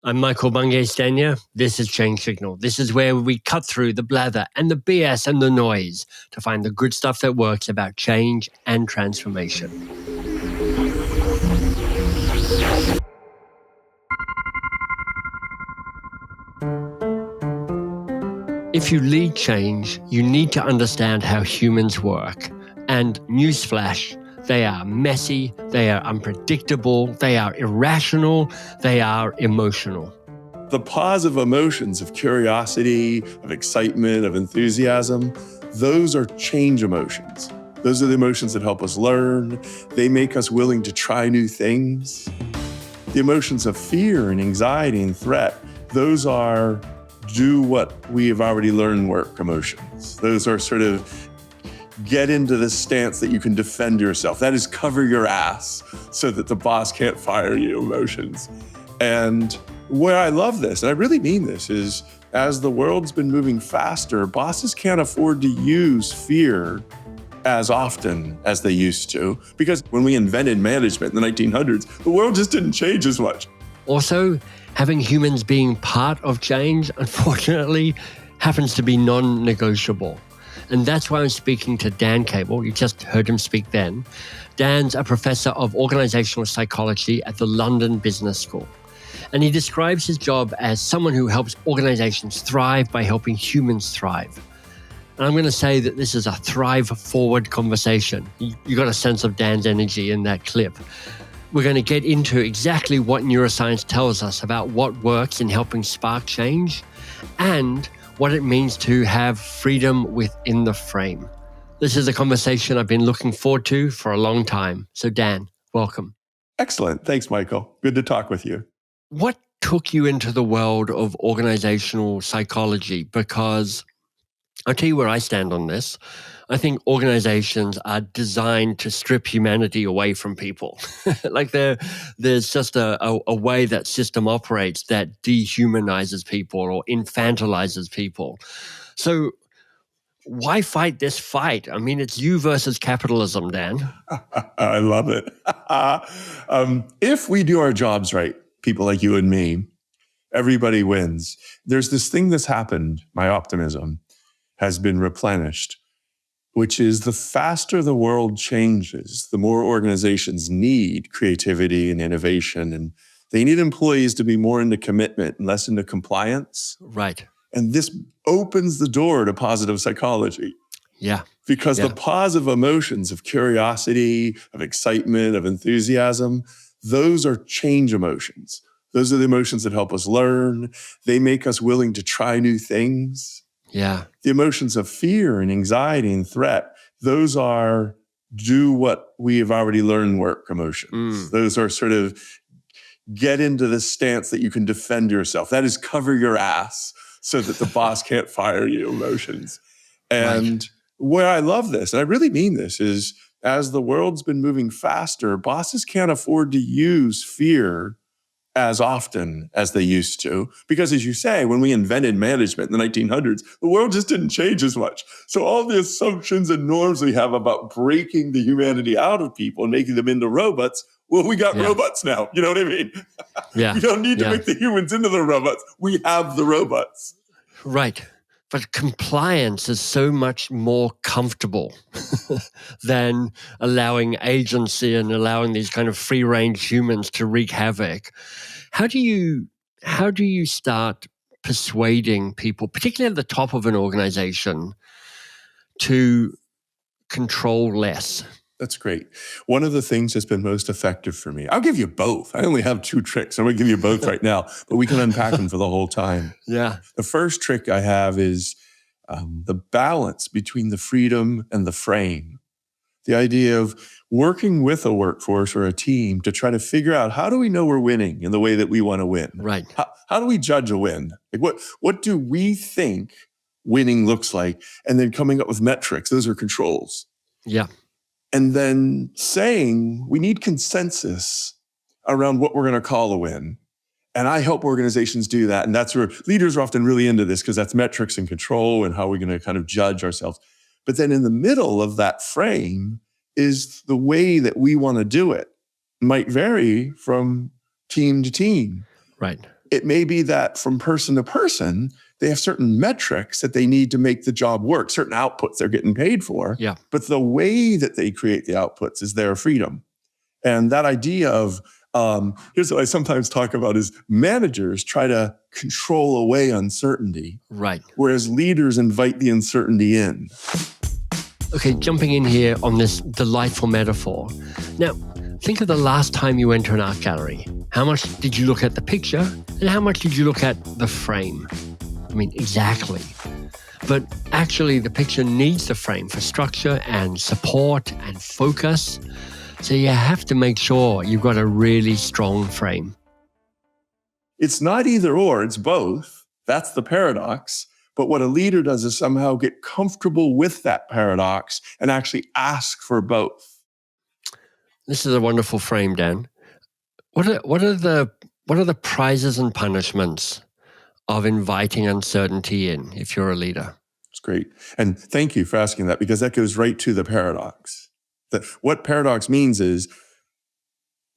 I'm Michael Bungay-Stanier. This is Change Signal. This is where we cut through the blather and the BS and the noise to find the good stuff that works about change and transformation. If you lead change, you need to understand how humans work. And newsflash, they are messy, they are unpredictable, they are irrational, they are emotional. The positive emotions of curiosity, of excitement, of enthusiasm, those are change emotions. Those are the emotions that help us learn. They make us willing to try new things. The emotions of fear and anxiety and threat, those are do what we have already learned work emotions. Those are sort of get into this stance that you can defend yourself. That is cover your ass so that the boss can't fire you emotions. And where I love this, and I really mean this, is as the world's been moving faster, bosses can't afford to use fear as often as they used to. Because when we invented management in the 1900s, the world just didn't change as much. Also, having humans being part of change, unfortunately, happens to be non-negotiable. And that's why I'm speaking to Dan Cable. You just heard him speak then. Dan's a professor of organizational psychology at the London Business School. And he describes his job as someone who helps organizations thrive by helping humans thrive. And I'm going to say that this is a thrive-forward conversation. You got a sense of Dan's energy in that clip. We're going to get into exactly what neuroscience tells us about what works in helping spark change and what it means to have freedom within the frame. This is a conversation I've been looking forward to for a long time. So Dan, welcome. Excellent. Thanks, Michael. Good to talk with you. What took you into the world of organizational psychology? Because I'll tell you where I stand on this. I think organizations are designed to strip humanity away from people. Like there's just a way that system operates that dehumanizes people or infantilizes people. So why fight this fight? I mean, it's you versus capitalism, Dan. I love it. If we do our jobs right, people like you and me, everybody wins. There's this thing that's happened, my optimism has been replenished, which is the faster the world changes, the more organizations need creativity and innovation, and they need employees to be more into commitment and less into compliance. Right. And this opens the door to positive psychology. Yeah. Because the positive emotions of curiosity, of excitement, of enthusiasm, those are change emotions. Those are the emotions that help us learn. They make us willing to try new things. Yeah. The emotions of fear and anxiety and threat, those are do what we have already learned work emotions. Those are sort of get into this stance that you can defend yourself. That is cover your ass so that the boss can't fire you emotions. And where I love this, and I really mean this, is as the world's been moving faster, bosses can't afford to use fear as often as they used to. Because as you say, when we invented management in the 1900s, the world just didn't change as much. So all the assumptions and norms we have about breaking the humanity out of people and making them into robots, well, we got robots now. You know what I mean? Yeah. We don't need to make the humans into the robots. We have the robots. Right. But compliance is so much more comfortable than allowing agency and allowing these kind of free-range humans to wreak havoc. How do you start persuading people, particularly at the top of an organization, to control less? That's great. One of the things that's been most effective for me, I'll give you both. I only have 2 tricks. I'm going to give you both right now, but we can unpack them for the whole time. Yeah. The first trick I have is the balance between the freedom and the frame. The idea of working with a workforce or a team to try to figure out how do we know we're winning in the way that we want to win? Right. How do we judge a win? Like what do we think winning looks like? And then coming up with metrics. Those are controls. Yeah. And then saying we need consensus around what we're going to call a win. And I help organizations do that. And that's where leaders are often really into this because that's metrics and control and how we're going to kind of judge ourselves. But then in the middle of that frame is the way that we want to do it. It might vary from team to team. Right. it may be that from person to person, they have certain metrics that they need to make the job work, certain outputs they're getting paid for. Yeah. But the way that they create the outputs is their freedom. And that idea of, here's what I sometimes talk about is managers try to control away uncertainty. Right. Whereas leaders invite the uncertainty in. Okay, jumping in here on this delightful metaphor. Now, think of the last time you went to an art gallery. How much did you look at the picture and how much did you look at the frame? I mean, exactly. But actually, the picture needs the frame for structure and support and focus. So you have to make sure you've got a really strong frame. It's not either or, it's both. That's the paradox. But what a leader does is somehow get comfortable with that paradox and actually ask for both. This is a wonderful frame, Dan. What are the prizes and punishments of inviting uncertainty in if you're a leader? It's great. And thank you for asking that, because that goes right to the paradox. What paradox means is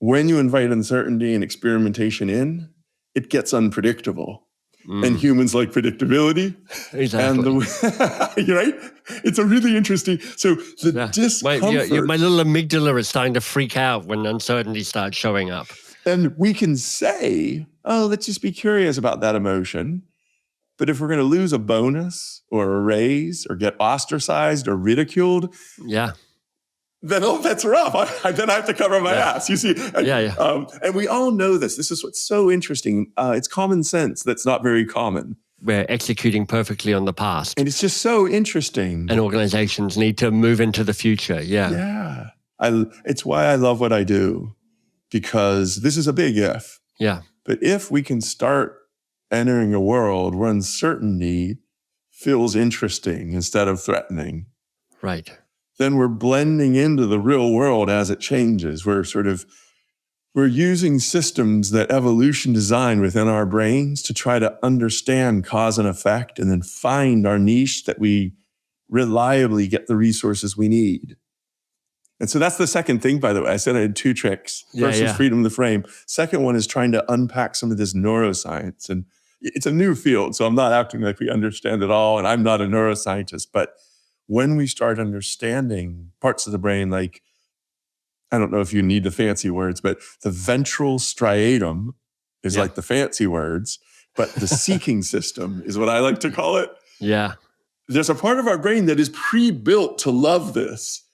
when you invite uncertainty and experimentation in, it gets unpredictable. And humans like predictability. Exactly. And you're right? It's a really interesting, so the discomfort. My little amygdala is starting to freak out when uncertainty starts showing up. And we can say, oh, let's just be curious about that emotion. But if we're going to lose a bonus or a raise or get ostracized or ridiculed, then all bets are off. Then I have to cover my ass. You see? And we all know this. This is what's so interesting. It's common sense that's not very common. We're executing perfectly on the past. And it's just so interesting. And organizations need to move into the future. Yeah. It's why I love what I do, because this is a big if. Yeah. But if we can start entering a world where uncertainty feels interesting instead of threatening. Right. Then we're blending into the real world as it changes. We're using systems that evolution designed within our brains to try to understand cause and effect and then find our niche that we reliably get the resources we need. And so that's the second thing, by the way. I said I had two tricks. First is freedom of the frame. Second one is trying to unpack some of this neuroscience. And it's a new field, so I'm not acting like we understand it all, and I'm not a neuroscientist, but when we start understanding parts of the brain, like, I don't know if you need the fancy words, but the ventral striatum is like the fancy words, but the seeking system is what I like to call it. Yeah. There's a part of our brain that is pre-built to love this.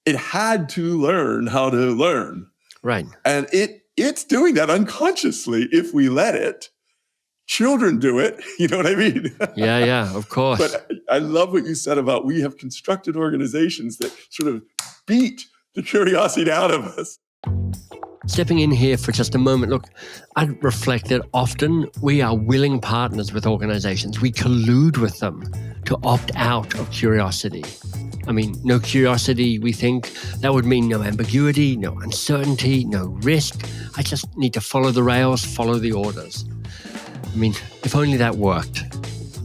It had to learn how to learn. Right. And it's doing that unconsciously if we let it. Children do it, you know what I mean? Yeah, of course. But I love what you said about we have constructed organizations that sort of beat the curiosity out of us. Stepping in here for just a moment, look, I reflect that often we are willing partners with organizations. We collude with them to opt out of curiosity. I mean, no curiosity, we think, that would mean no ambiguity, no uncertainty, no risk. I just need to follow the rails, follow the orders. I mean, if only that worked.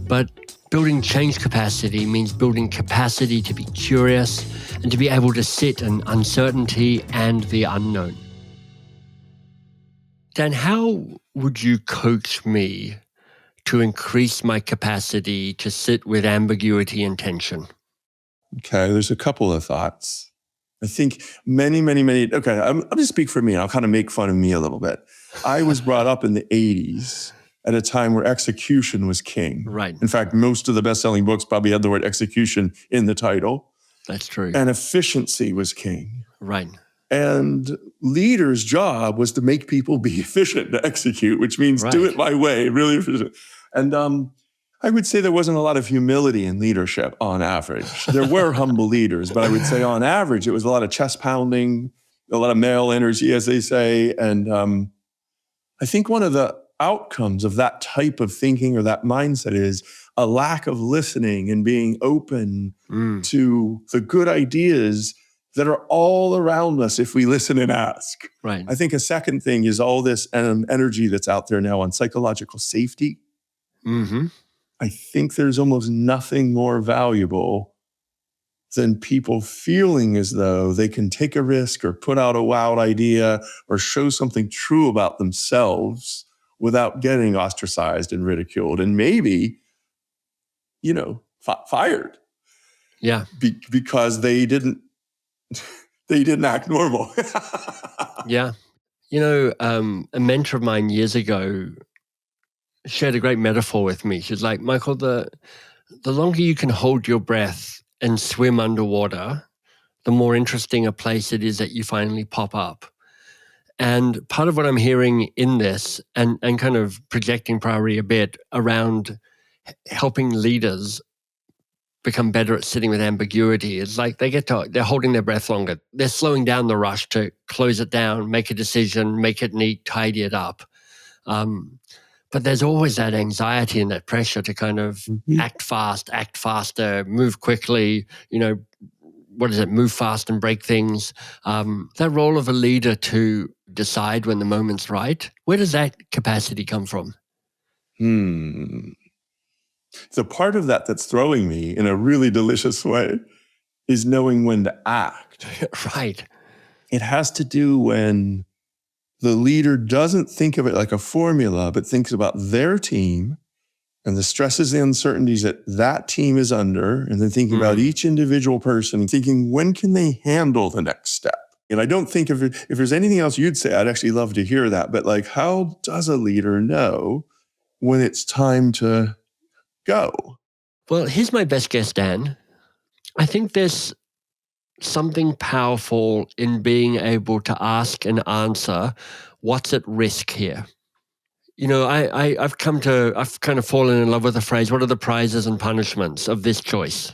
But building change capacity means building capacity to be curious and to be able to sit in uncertainty and the unknown. Dan, how would you coach me to increase my capacity to sit with ambiguity and tension? Okay, there's a couple of thoughts. I think many, okay, I'll just speak for me. I'll kind of make fun of me a little bit. I was brought up in the 80s at a time where execution was king. Right. In fact, most of the best-selling books probably had the word execution in the title. That's true. And efficiency was king. Right. And leaders' job was to make people be efficient, to execute, which means do it my way, really efficient. And I would say there wasn't a lot of humility in leadership on average. There were humble leaders, but I would say on average, it was a lot of chest pounding, a lot of male energy, as they say. And I think one of the outcomes of that type of thinking or that mindset is a lack of listening and being open to the good ideas that are all around us if we listen and ask. Right. I think a second thing is all this energy that's out there now on psychological safety. Mm-hmm. I think there's almost nothing more valuable than people feeling as though they can take a risk or put out a wild idea or show something true about themselves without getting ostracized and ridiculed and maybe, fired. Yeah. Because they didn't act normal. Yeah. A mentor of mine years ago shared a great metaphor with me. She's like, Michael, the longer you can hold your breath and swim underwater, the more interesting a place it is that you finally pop up. And part of what I'm hearing in this and kind of projecting priority a bit around helping leaders become better at sitting with ambiguity is like they're holding their breath longer. They're slowing down the rush to close it down, make a decision, make it neat, tidy it up. But there's always that anxiety and that pressure to kind of act fast, act faster, move quickly, move fast and break things. That role of a leader to decide when the moment's right, where does that capacity come from? The part of that that's throwing me in a really delicious way is knowing when to act. Right. It has to do when the leader doesn't think of it like a formula, but thinks about their team and the stresses and uncertainties that team is under, and then thinking about each individual person and thinking, when can they handle the next step? And I don't think if there's anything else you'd say, I'd actually love to hear that. But like, how does a leader know when it's time to go? Well, here's my best guess, Dan. I think there's something powerful in being able to ask and answer what's at risk here. I've kind of fallen in love with the phrase, what are the prizes and punishments of this choice?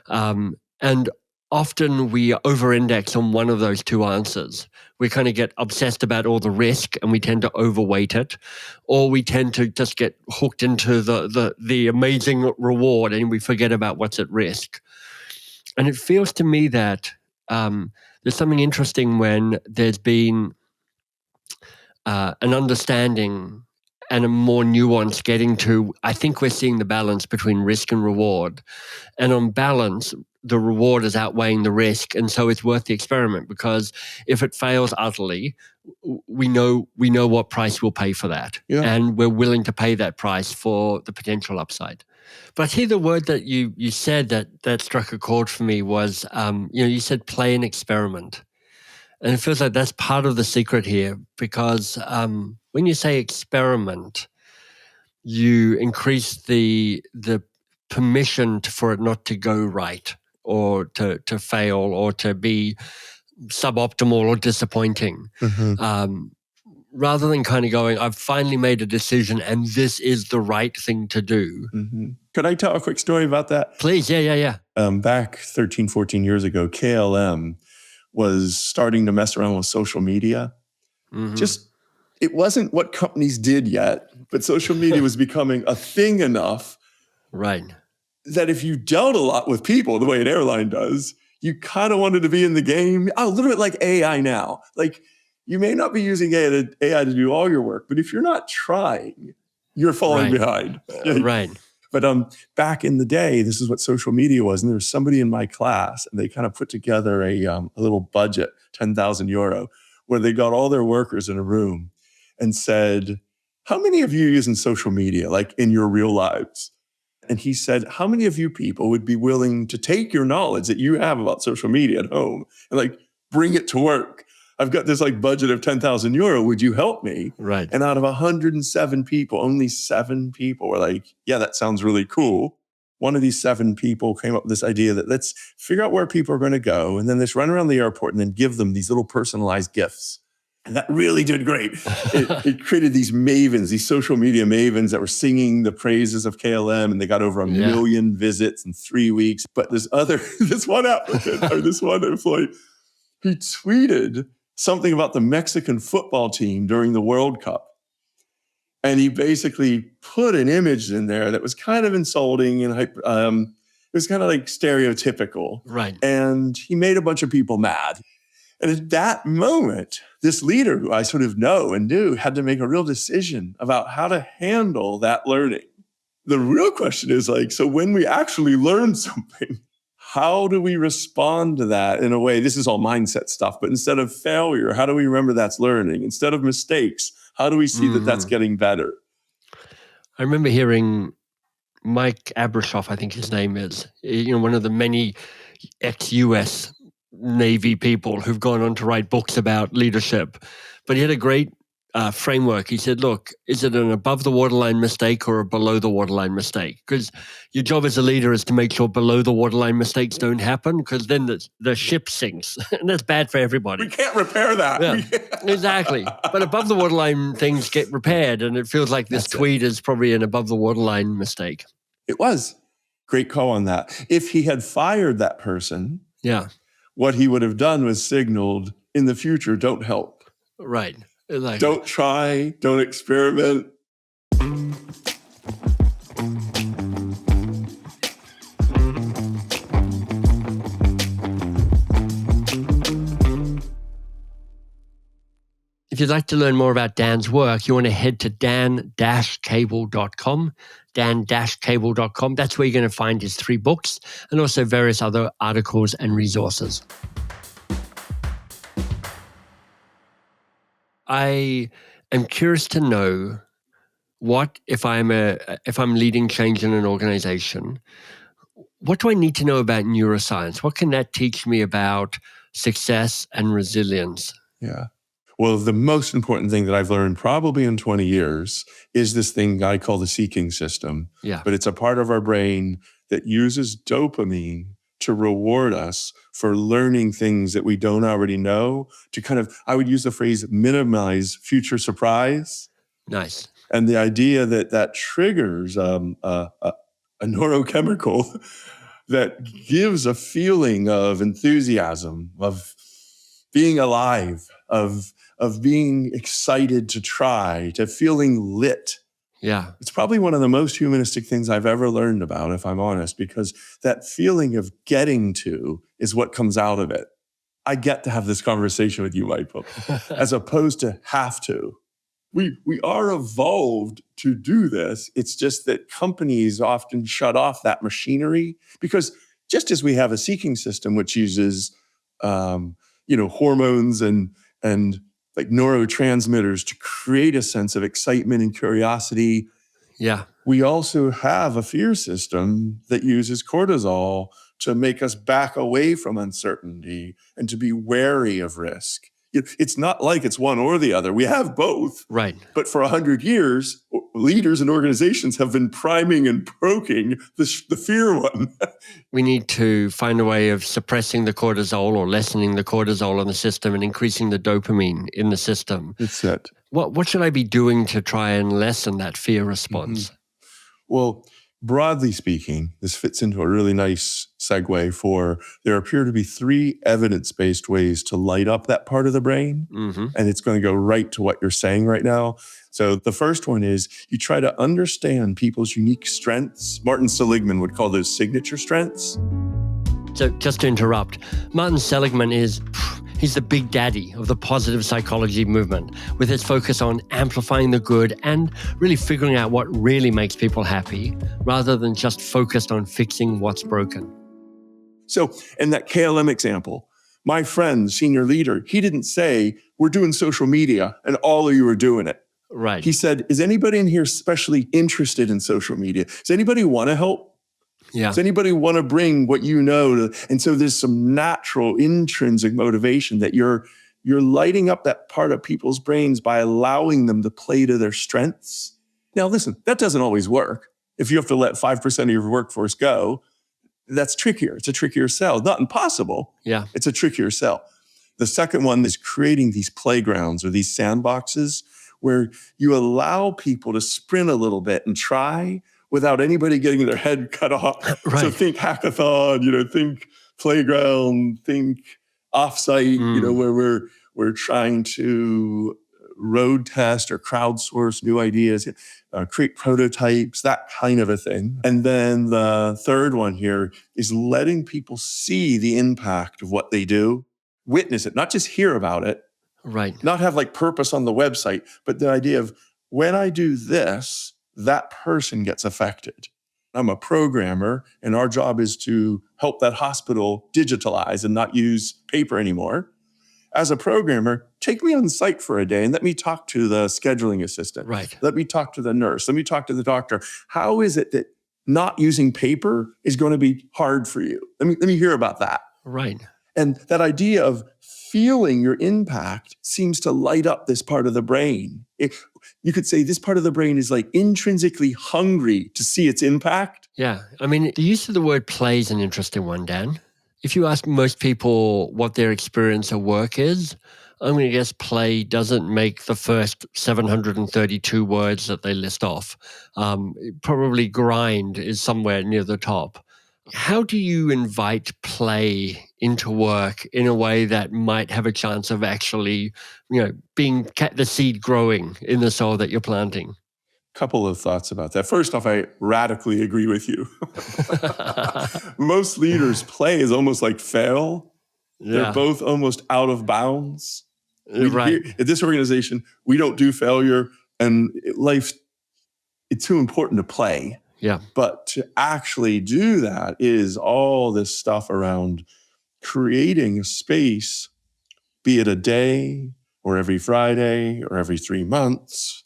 And often we over-index on one of those two answers. We kind of get obsessed about all the risk and we tend to overweight it, or we tend to just get hooked into the amazing reward and we forget about what's at risk. And it feels to me that there's something interesting when there's been an understanding and a more nuance getting to, I think we're seeing the balance between risk and reward. And on balance, the reward is outweighing the risk. And so it's worth the experiment, because if it fails utterly, we know what price we'll pay for that. Yeah. And we're willing to pay that price for the potential upside. But here the word that you said that struck a chord for me was, you said play and experiment. And it feels like that's part of the secret here, because when you say experiment, you increase the permission for it not to go right, or to fail, or to be suboptimal or disappointing. Rather than kind of going, I've finally made a decision and this is the right thing to do. Could I tell a quick story about that? Please, yeah. Back 13, 14 years ago, KLM was starting to mess around with social media. It wasn't what companies did yet, but social media was becoming a thing enough, right, that if you dealt a lot with people the way an airline does, you kind of wanted to be in the game. A little bit like AI now. Like, you may not be using AI to do all your work, but if you're not trying, you're falling behind. Right. But back in the day, this is what social media was. And there was somebody in my class, and they kind of put together a little budget, 10,000 euro, where they got all their workers in a room and said, how many of you are using social media, like in your real lives? And he said, how many of you people would be willing to take your knowledge that you have about social media at home and like bring it to work? I've got this like budget of 10,000 euro. Would you help me? Right. And out of 107 people, only 7 people were like, yeah, that sounds really cool. One of these 7 people came up with this idea that let's figure out where people are going to go, and then let's run around the airport and then give them these little personalized gifts. And that really did great. It created these mavens, these social media mavens that were singing the praises of KLM, and they got over 1 million visits in 3 weeks. But this one applicant or this one employee, he tweeted something about the Mexican football team during the World Cup. And he basically put an image in there that was kind of insulting, and it was kind of like stereotypical. Right. And he made a bunch of people mad. And at that moment, this leader who I sort of know and knew had to make a real decision about how to handle that learning. The real question is like, so when we actually learn something, how do we respond to that in a way? This is all mindset stuff, but instead of failure, how do we remember that's learning? Instead of mistakes, How do we see that that's getting better? I remember hearing Mike Abrashoff, I think his name is, one of the many ex-US Navy people who've gone on to write books about leadership. But he had a great framework. He said, look, is it an above the waterline mistake or a below the waterline mistake? Because your job as a leader is to make sure below the waterline mistakes don't happen, because then the ship sinks. And that's bad for everybody. We can't repair that. Yeah, exactly. But above the waterline things get repaired, and it feels like this tweet is probably an above the waterline mistake. It was. Great call on that. If he had fired that person, what he would have done was signaled, in the future, don't help. Right. Exactly. Don't try, don't experiment. If you'd like to learn more about Dan's work, you want to head to dan-cable.com, dan-cable.com. That's where you're going to find his 3 books and also various other articles and resources. I am curious to know what, if I'm leading change in an organization, what do I need to know about neuroscience? What can that teach me about success and resilience? Yeah. Well, the most important thing that I've learned probably in 20 years is this thing I call the seeking system. Yeah. But it's a part of our brain that uses dopamine to reward us for learning things that we don't already know, to kind of, I would use the phrase, minimize future surprise. Nice. And the idea that triggers a neurochemical that gives a feeling of enthusiasm, of being alive, of being excited to try, to feeling lit. Yeah. It's probably one of the most humanistic things I've ever learned about, if I'm honest, because that feeling of getting to is what comes out of it. I get to have this conversation with you, Michael, as opposed to have to. We are evolved to do this. It's just that companies often shut off that machinery, because just as we have a seeking system which uses hormones and like neurotransmitters to create a sense of excitement and curiosity. Yeah. We also have a fear system that uses cortisol to make us back away from uncertainty and to be wary of risk. It's not like it's one or the other. We have both. Right. But for 100 years, leaders and organizations have been priming and proking the fear one. We need to find a way of suppressing the cortisol or lessening the cortisol in the system and increasing the dopamine in the system. That's it. What should I be doing to try and lessen that fear response? Mm-hmm. Well, broadly speaking, this fits into a really nice segue for, there appear to be 3 evidence-based ways to light up that part of the brain. Mm-hmm. And it's going to go right to what you're saying right now. So the first one is you try to understand people's unique strengths. Martin Seligman would call those signature strengths. So just to interrupt, Martin Seligman he's the big daddy of the positive psychology movement, with its focus on amplifying the good and really figuring out what really makes people happy, rather than just focused on fixing what's broken. So in that KLM example, my friend, senior leader, he didn't say, we're doing social media and all of you are doing it. Right. He said, is anybody in here especially interested in social media? Does anybody want to help? Yeah. Does anybody want to bring what you know to, and so there's some natural intrinsic motivation that you're lighting up that part of people's brains by allowing them to play to their strengths. Now, listen, that doesn't always work. If you have to let 5% of your workforce go, that's trickier. It's a trickier sell. Not impossible. Yeah. It's a trickier sell. The second one is creating these playgrounds or these sandboxes where you allow people to sprint a little bit and try without anybody getting their head cut off. Right. So think hackathon, think playground, think offsite, where we're trying to road test or crowdsource new ideas, create prototypes, that kind of a thing. And then the third one here is letting people see the impact of what they do, witness it, not just hear about it, right? Not have like purpose on the website, but the idea of when I do this, that person gets affected. I'm a programmer, and our job is to help that hospital digitalize and not use paper anymore. as a programmer, take me on site for a day and let me talk to the scheduling assistant. Right. Let me talk to the nurse. Let me talk to the doctor. How is it that not using paper is going to be hard for you? Let me hear about that. Right. And that idea of feeling your impact seems to light up this part of the brain. You could say this part of the brain is like intrinsically hungry to see its impact. Yeah. I mean, the use of the word play is an interesting one, Dan. If you ask most people what their experience of work is, I'm going to guess play doesn't make the first 732 words that they list off. Probably grind is somewhere near the top. How do you invite play into work in a way that might have a chance of actually, being the seed growing in the soil that you're planting? Couple of thoughts about that. First off, I radically agree with you. Most leaders, play is almost like fail. Yeah. They're both almost out of bounds. Right. At this organization, we don't do failure, and life, it's too important to play. Yeah. But to actually do that is all this stuff around creating a space, be it a day or every Friday or every 3 months,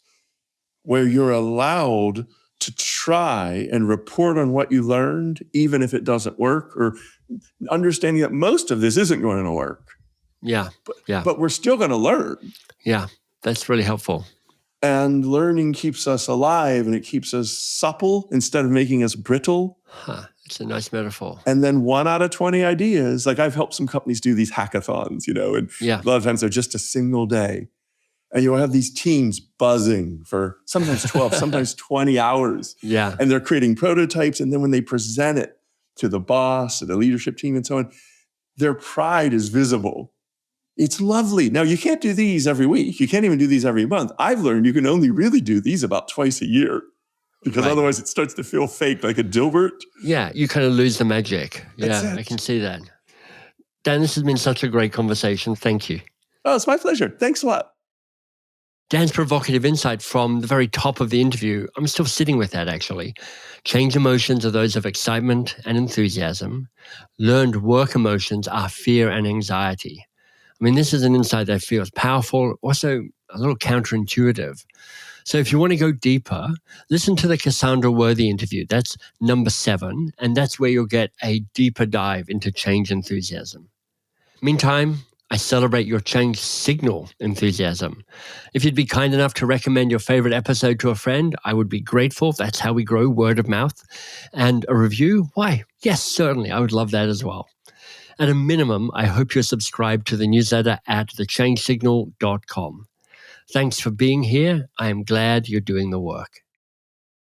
where you're allowed to try and report on what you learned, even if it doesn't work, or understanding that most of this isn't going to work. Yeah. But we're still going to learn. Yeah. That's really helpful. And learning keeps us alive, and it keeps us supple instead of making us brittle. It's a nice metaphor. And then 1 out of 20 ideas, like I've helped some companies do these hackathons, and a lot of times they're just a single day. And you'll have these teams buzzing for sometimes 12, sometimes 20 hours. Yeah. And they're creating prototypes. And then when they present it to the boss or the leadership team and so on, their pride is visible. It's lovely. Now, you can't do these every week. You can't even do these every month. I've learned you can only really do these about twice a year, because otherwise it starts to feel fake, like a Dilbert. Yeah, you kind of lose the magic. That's Yeah, it. I can see that. Dan, this has been such a great conversation. Thank you. Oh, it's my pleasure. Thanks a lot. Dan's provocative insight from the very top of the interview, I'm still sitting with that actually. Change emotions are those of excitement and enthusiasm. Learned work emotions are fear and anxiety. I mean, this is an insight that feels powerful, also a little counterintuitive. So if you want to go deeper, listen to the Cassandra Worthy interview. That's number 7, and that's where you'll get a deeper dive into change enthusiasm. Meantime, I celebrate your change signal enthusiasm. If you'd be kind enough to recommend your favorite episode to a friend, I would be grateful. That's how we grow word of mouth. And a review? Why, yes, certainly. I would love that as well. At a minimum, I hope you're subscribed to the newsletter at thechangesignal.com. Thanks for being here. I am glad you're doing the work.